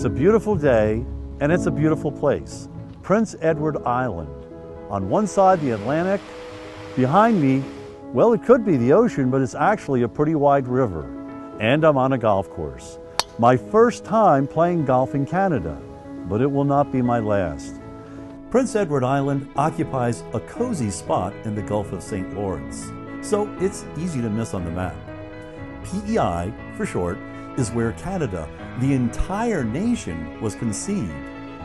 It's a beautiful day, and it's a beautiful place. Prince Edward Island. On one side, the Atlantic. Behind me, well, it could be the ocean, but it's actually a pretty wide river. And I'm on a golf course. My first time playing golf in Canada, but it will not be my last. Prince Edward Island occupies a cozy spot in the Gulf of St. Lawrence, so it's easy to miss on the map. PEI, for short, is where Canada, the entire nation, was conceived.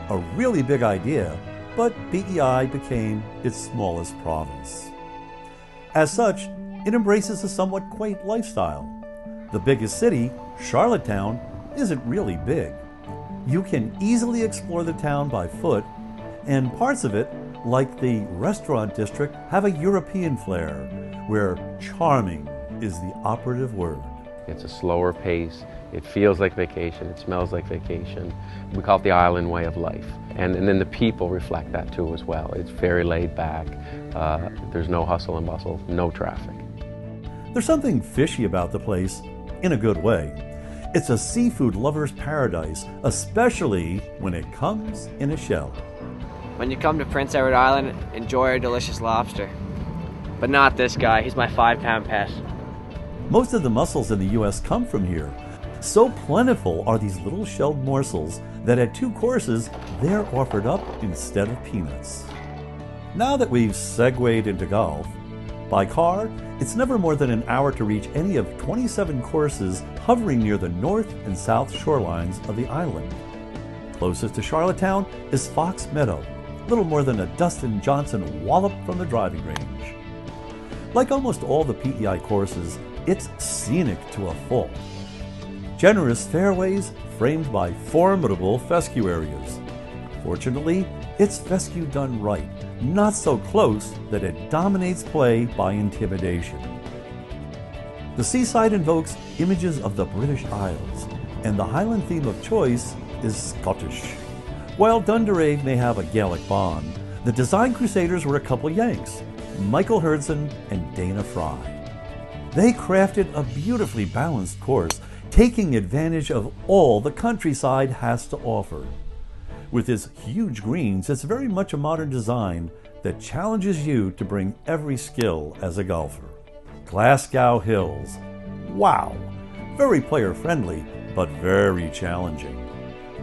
A really big idea, but PEI became its smallest province. As such, it embraces a somewhat quaint lifestyle. The biggest city, Charlottetown, isn't really big. You can easily explore the town by foot, and parts of it, like the restaurant district, have a European flair, where charming is the operative word. It's a slower pace, it feels like vacation, it smells like vacation. We call it the island way of life. And then the people reflect that too as well. It's very laid back, there's no hustle and bustle, no traffic. There's something fishy about the place, in a good way. It's a seafood lover's paradise, especially when it comes in a shell. When you come to Prince Edward Island, enjoy our delicious lobster. But not this guy, he's my 5-pound pet. Most of the mussels in the U.S. come from here. So plentiful are these little shelled morsels that at 2 courses, they're offered up instead of peanuts. Now that we've segued into golf, by car, it's never more than an hour to reach any of 27 courses hovering near the north and south shorelines of the island. Closest to Charlottetown is Fox Meadow, little more than a Dustin Johnson wallop from the driving range. Like almost all the PEI courses, it's scenic to a fault. Generous fairways framed by formidable fescue areas. Fortunately, it's fescue done right, not so close that it dominates play by intimidation. The seaside invokes images of the British Isles, and the Highland theme of choice is Scottish. While Dunderaig may have a Gaelic bond, the design crusaders were a couple Yanks, Michael Herdson and Dana Fry. They crafted a beautifully balanced course, taking advantage of all the countryside has to offer. With its huge greens, it's very much a modern design that challenges you to bring every skill as a golfer. Glasgow Hills. Wow! Very player-friendly, but very challenging.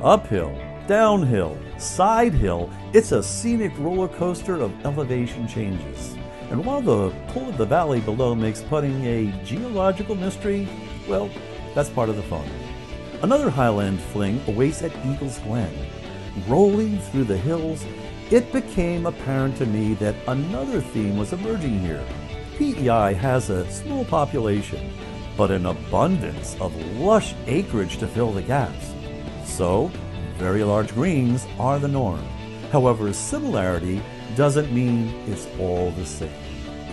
Uphill, downhill, side hill, it's a scenic roller coaster of elevation changes. And while the pull of the valley below makes putting a geological mystery, well, that's part of the fun. Another Highland fling awaits at Eagles Glen. Rolling through the hills, it became apparent to me that another theme was emerging here. PEI has a small population, but an abundance of lush acreage to fill the gaps. So, very large greens are the norm. However, similarity doesn't mean it's all the same.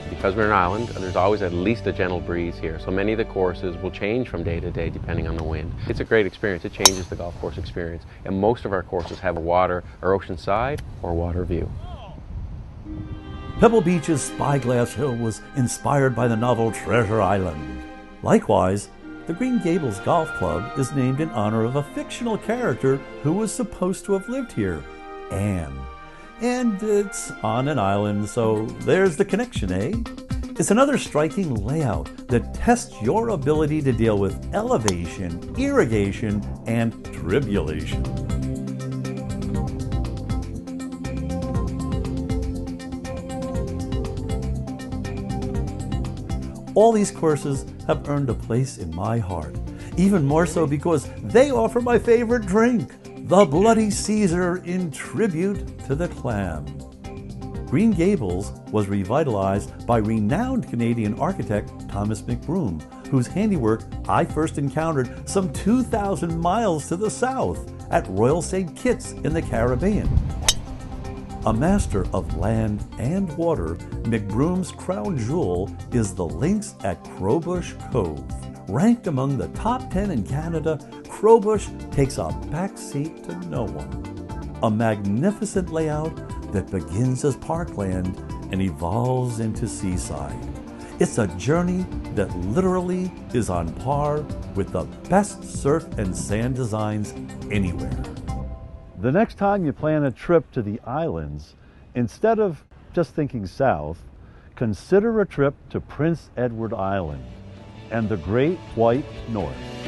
Because we're an island, there's always at least a gentle breeze here, so many of the courses will change from day to day depending on the wind. It's a great experience. It changes the golf course experience, and most of our courses have a water or ocean side or water view. Pebble Beach's Spyglass Hill was inspired by the novel Treasure Island. Likewise, the Green Gables Golf Club is named in honor of a fictional character who was supposed to have lived here, Anne. And it's on an island, so there's the connection, eh? It's another striking layout that tests your ability to deal with elevation, irrigation, and tribulation. All these courses have earned a place in my heart, even more so because they offer my favorite drink, the Bloody Caesar in tribute to the clam. Green Gables was revitalized by renowned Canadian architect Thomas McBroom, whose handiwork I first encountered some 2,000 miles to the south at Royal St. Kitts in the Caribbean. A master of land and water, McBroom's crown jewel is the links at Crowbush Cove. Ranked among the top 10 in Canada, Crowbush takes a backseat to no one. A magnificent layout that begins as parkland and evolves into seaside. It's a journey that literally is on par with the best surf and sand designs anywhere. The next time you plan a trip to the islands, instead of just thinking south, consider a trip to Prince Edward Island and the Great White North.